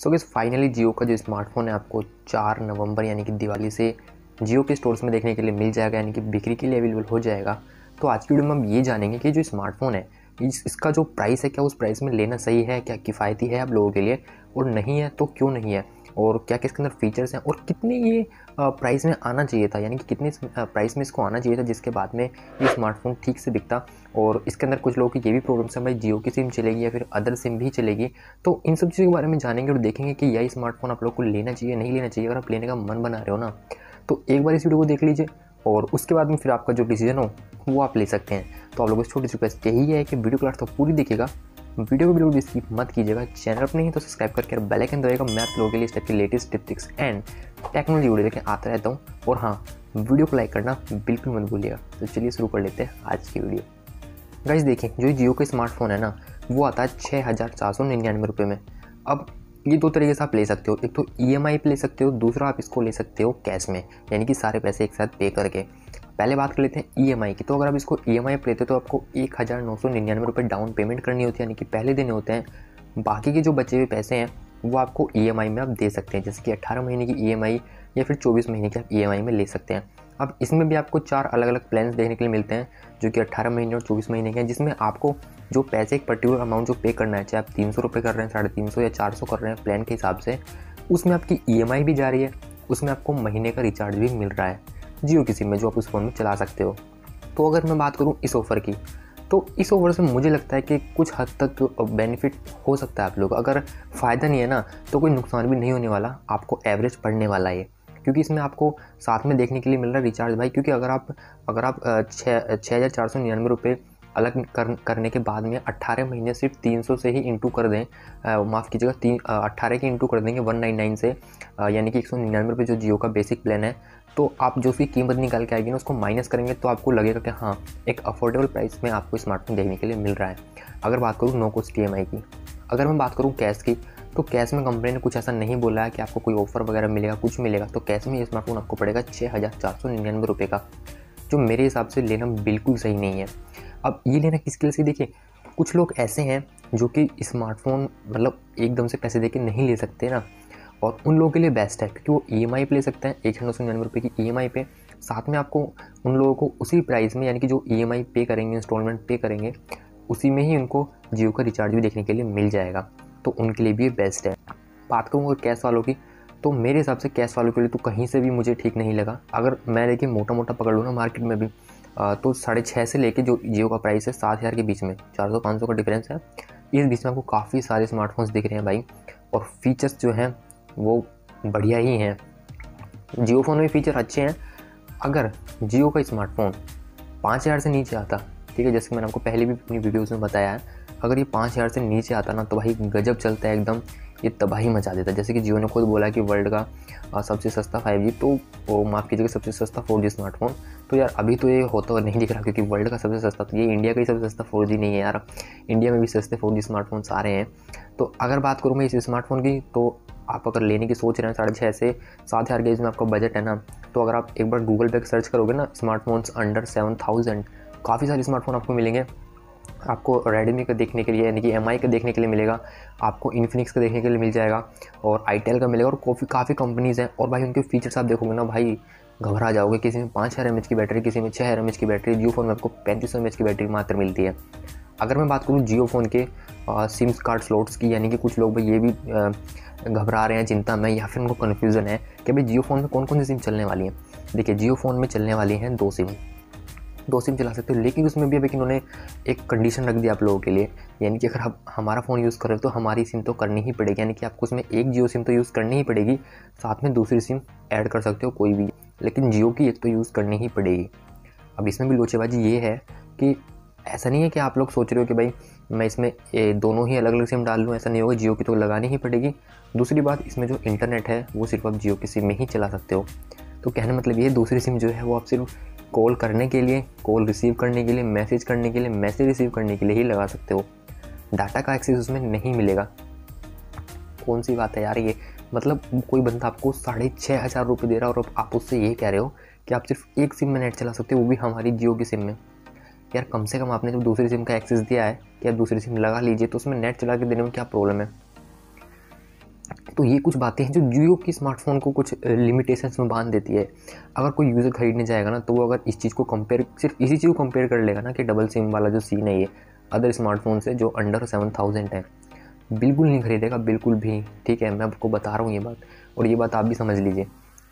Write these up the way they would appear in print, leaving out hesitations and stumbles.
So guys finally जियो का जो smartphone है आपको 4 नवंबर यानी कि दिवाली से जियो के स्टोर्स में देखने के लिए मिल जाएगा, यानी कि बिक्री के लिए अवेलेबल हो जाएगा। तो आज की वीडियो में हम ये जानेंगे कि जो स्मार्टफोन है इसका जो प्राइस है, क्या उस प्राइस में लेना सही है, क्या किफ़ायती है आप लोगों के लिए, और नहीं है तो क्यों नहीं है, और क्या क्या इसके अंदर फीचर्स हैं, और कितने ये प्राइस में आना चाहिए था, यानी कि कितने प्राइस में इसको आना चाहिए था जिसके बाद में ये स्मार्टफोन ठीक से बिकता। और इसके अंदर कुछ लोगों की ये भी प्रॉब्लम्स है, भाई जियो की सिम चलेगी या फिर अदर सिम भी चलेगी। तो इन सब चीज़ों के बारे में जानेंगे और देखेंगे कि यह स्मार्टफोन आप लोग को लेना चाहिए नहीं लेना चाहिए। अगर आप लेने का मन बना रहे हो ना, तो एक बार इस वीडियो को देख लीजिए और उसके बाद में फिर आपका जो डिसीजन हो वो आप ले सकते हैं। तो आप लोगों को छोटी सी रिक्वेस्ट यही है कि वीडियो क्लास तो पूरी देखिएगा, वीडियो को बिल्कुल भी स्किप मत कीजिएगा। चैनल पर नहीं तो सब्सक्राइब करके बेल आइकन दबाइएगा। मैं आप लोगों के लिए इस टाइप के latest tips and technology video लेके आता रहता हूँ। और हाँ, वीडियो को लाइक करना बिल्कुल मत भूलिएगा। तो चलिए शुरू कर लेते हैं आज की वीडियो। गाइस देखिए, जो जियो का स्मार्टफोन है ना, वो आता है 6,499 रुपये में। अब ये दो तरीके से आप ले सकते हो, एक तो EMI पे ले सकते हो, दूसरा आप इसको ले सकते हो कैश में, यानी कि सारे पैसे एक साथ पे करके। पहले बात कर लेते हैं EMI की। तो अगर आप इसको EMI पे लेते हो तो आपको 1,999 रुपये डाउन पेमेंट करनी होती है, यानी कि पहले देने होते हैं। बाकी के जो बचे हुए पैसे हैं वो आपको EMI में आप दे सकते हैं, जैसे कि 18 महीने की EMI या फिर 24 महीने की आप EMI में ले सकते हैं। अब इसमें भी आपको 4 अलग अलग प्लान्स देखने के लिए मिलते हैं, जो कि 18 महीने और 24 महीने के हैं, जिसमें आपको जो पैसे एक पर्टिकुलर अमाउंट जो पे करना है, चाहे आप 300 रुपये कर रहे हैं, 350 या 400 कर रहे हैं प्लान के हिसाब से, उसमें आपकी EMI भी जा रही है, उसमें आपको महीने का रिचार्ज भी मिल रहा है जियो की सिम में, जो आप उस फ़ोन में चला सकते हो। तो अगर मैं बात करूँ इस ऑफ़र की, तो इस ऑफ़र से मुझे लगता है कि कुछ हद तक बेनिफिट हो सकता है आप लोग। अगर फ़ायदा नहीं है ना, तो कोई नुकसान भी नहीं होने वाला, आपको एवरेज पड़ने वाला है, क्योंकि इसमें आपको साथ में देखने के लिए मिल रहा है रिचार्ज भाई। क्योंकि अगर आप 6,499 रुपये अलग करने के बाद में 18 महीने सिर्फ 300 से ही इंटू कर दें, माफ़ कीजिएगा 18 के इंटू कर देंगे 199 से, यानी कि 199 रुपये जो जियो का बेसिक प्लान है। तो आप जो उसकी कीमत निकाल के आएगी ना, उसको माइनस करेंगे तो आपको लगेगा कि हाँ, एक अफोर्डेबल प्राइस में आपको स्मार्टफोन देखने के लिए मिल रहा है। अगर बात करूँ नो कॉस्ट EMI की। अगर मैं बात करूँ कैश की, तो कैश में कंपनी ने कुछ ऐसा नहीं बोला है कि आपको कोई ऑफर वगैरह मिलेगा, कुछ मिलेगा। तो कैश में ये स्मार्टफोन आपको पड़ेगा 6,499 रुपये का, जो मेरे हिसाब से लेना बिल्कुल सही नहीं है। अब ये लेना किसके लिए सही, देखिए कुछ लोग ऐसे हैं जो कि स्मार्टफोन मतलब एकदम से पैसे दे के नहीं ले सकते ना, और उन लोगों के लिए बेस्ट है, क्योंकि वो EMI पे ले सकते हैं 1,999 रुपये की EMI पे। साथ में आपको उन लोगों को उसी प्राइस में, यानी कि जो EMI पे करेंगे, इंस्टॉलमेंट पे करेंगे, उसी में ही उनको जियो का रिचार्ज भी देखने के लिए मिल जाएगा। तो उनके लिए भी बेस्ट है। बात करूँ कैश वालों की, तो मेरे हिसाब से कैश वालों के लिए तो कहीं से भी मुझे ठीक नहीं लगा। अगर मैं देखिए मोटा मोटा पकड़ लूँ ना मार्केट में भी, तो 6,500 से लेके जो जियो का प्राइस है 7,000 के बीच में, 400-500 का डिफरेंस है। इस बीच में आपको काफ़ी सारे स्मार्टफोन्स दिख रहे हैं भाई, और फीचर्स जो हैं वो बढ़िया ही हैं। जियो फ़ोन में फीचर अच्छे हैं। अगर जियो का स्मार्टफोन 5,000 से नीचे आता, ठीक है, जैसे कि मैंने आपको पहले भी अपनी वीडियोज़ में बताया है, अगर ये 5,000 से नीचे आता ना, तो भाई गजब चलता है एकदम, ये तबाही मचा देता है। जैसे कि जियो ने खुद बोला कि वर्ल्ड का सबसे सस्ता 5G, तो वो माफ़ कीजिएगा सबसे सस्ता 4G स्मार्टफोन। तो यार अभी तो ये होता हुआ नहीं दिख रहा, क्योंकि वर्ल्ड का सबसे सस्ता तो ये इंडिया का ही सबसे सस्ता 4G नहीं है यार, इंडिया में भी सस्ते 4G स्मार्टफोन्स आ रहे हैं। तो अगर बात करूँ मैं इस स्मार्टफोन की, तो आप अगर लेने की सोच रहे हैं 6,500 से 7,000 के में आपका बजट है ना, तो अगर आप एक बार गूगल पे सर्च करोगे ना स्मार्टफोन्स अंडर 7,000, काफ़ी सारे स्मार्टफोन आपको मिलेंगे। आपको रेडमी का देखने के लिए, यानी कि MI का देखने के लिए मिलेगा, आपको इन्फिनिक्स का देखने के लिए मिल जाएगा, और आईटेल का मिलेगा, और काफ़ी कंपनीज़ हैं। और भाई उनके फीचर्स आप देखोगे ना भाई, घबरा जाओगे। किसी में 5,000 mAh की बैटरी, किसी में 6,000 mAh की बैटरी। जियो फ़ोन में आपको 3500 mAh की बैटरी मात्र मिलती है। अगर मैं बात करूँ जियो फ़ोन के सिम कार्ड स्लॉट्स की, यानी कि कुछ लोग भाई ये भी घबरा रहे हैं, चिंता में, या फिर उनको कन्फ्यूज़न है कि भाई जियो फ़ोन में कौन कौन सी सिम चलने वाली हैं। देखिए जियो फ़ोन में चलने वाली हैं 2 सिम चला सकते हो, लेकिन उसमें भी अभी इन्होंने एक कंडीशन रख दी आप लोगों के लिए, यानी कि अगर आप हमारा फ़ोन यूज़ कर रहे हो तो हमारी सिम तो करनी ही पड़ेगी, यानी कि आपको उसमें एक जियो सिम तो यूज़ करनी ही पड़ेगी, साथ में दूसरी सिम ऐड कर सकते हो कोई भी, लेकिन जियो की एक तो यूज़ करनी ही पड़ेगी। अब इसमें भी लोचेबाजी ये है कि ऐसा नहीं है कि आप लोग सोच रहे हो कि भाई मैं इसमें दोनों ही अलग अलग सिम डाल लूँ, ऐसा नहीं होगा, जियो की तो लगानी ही पड़ेगी। दूसरी बात, इसमें जो इंटरनेट है वो सिर्फ आप जियो की सिम में ही चला सकते हो। तो कहने मतलब ये दूसरी सिम जो है वो आप सिर्फ कॉल करने के लिए, कॉल रिसीव करने के लिए, मैसेज करने के लिए, मैसेज रिसीव करने के लिए ही लगा सकते हो। डाटा का एक्सेस उसमें नहीं मिलेगा। कौन सी बात है यार ये, मतलब कोई बंदा आपको 6,500 रुपये दे रहा है और आप उससे ये कह रहे हो कि आप सिर्फ एक सिम में नेट चला सकते हो, वो भी हमारी जियो की सिम में। यार कम से कम आपने जब दूसरी सिम का एक्सेस दिया है कि आप दूसरी सिम लगा लीजिए, तो उसमें नेट चला के देने में क्या प्रॉब्लम है। तो ये कुछ बातें हैं जो जियो की स्मार्टफोन को कुछ लिमिटेशंस में बांध देती है। अगर कोई यूज़र खरीदने जाएगा ना, तो वो अगर इस चीज़ को कंपेयर, सिर्फ इसी चीज़ को कंपेयर कर लेगा ना कि डबल सिम वाला जो सीन है ये अदर स्मार्टफोन से जो अंडर 7000 है, बिल्कुल नहीं खरीदेगा, बिल्कुल भी। ठीक है, मैं आपको बता रहा हूँ ये बात, और ये बात आप भी समझ लीजिए।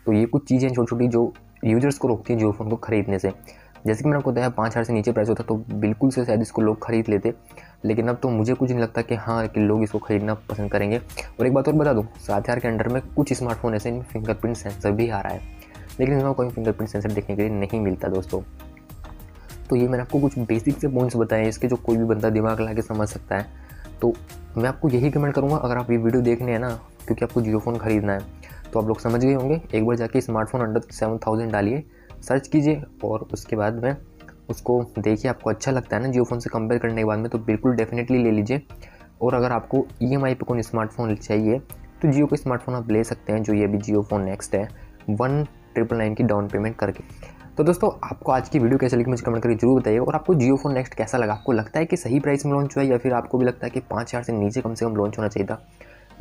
तो ये कुछ चीज़ें छोटी छोटी जो यूजर्स को रोकती हैं जियो फ़ोन को ख़रीदने से। जैसे कि मैंने आपको बताया 5000 से नीचे प्राइस होता तो बिल्कुल से शायद इसको लोग खरीद लेते, लेकिन अब तो मुझे कुछ नहीं लगता कि हाँ कि लोग इसको ख़रीदना पसंद करेंगे। और एक बात और बता दूँ, 7000 के अंडर में कुछ स्मार्टफोन ऐसे इनमें फिंगरप्रिंट सेंसर भी आ रहा है, लेकिन इसमें कोई फिंगरप्रिंट सेंसर देखने के लिए नहीं मिलता दोस्तों। तो ये मैंने आपको कुछ बेसिक से पॉइंट्स बताए इसके, जो कोई भी बंदा दिमाग लगा के समझ सकता है। तो मैं आपको यही कमेंट करूँगा, अगर आप ये वीडियो देखने हैं ना, क्योंकि आपको जियो फ़ोन ख़रीदना है, तो आप लोग समझ गए होंगे। एक बार जाके स्मार्टफोन अंडर 7000 डालिए, सर्च कीजिए, और उसके बाद में उसको देखिए। आपको अच्छा लगता है ना जियो फ़ोन से कंपेयर करने के बाद में, तो बिल्कुल डेफिनेटली ले लीजिए। और अगर आपको EMI पे कोई स्मार्टफोन चाहिए तो जियो का स्मार्टफोन आप ले सकते हैं, जो ये भी जियो फ़ोन नेक्स्ट है, 1999 की डाउन पेमेंट करके। तो दोस्तों, आपको आज की वीडियो कैसे लगी मुझे कमेंट करके जरूर बताइए। और आपको जियो फ़ोन नेक्स्ट कैसा लगा? आपको लगता है कि सही प्राइस में लॉन्च हुआ है, या फिर आपको भी लगता है कि 5000 से नीचे कम से कम लॉन्च होना चाहिए था?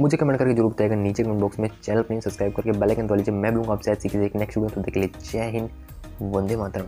मुझे कमेंट करके जरूर बताइएगा नीचे कमेंट बॉक्स में। चैनल को सब्सक्राइब करके बेल आइकन दबा लीजिए। मैं मिलूंगा आपसे ऐसी किसी एक नेक्स्ट वीडियो, तो देख लीजिए। जय हिंद, वंदे मातरम।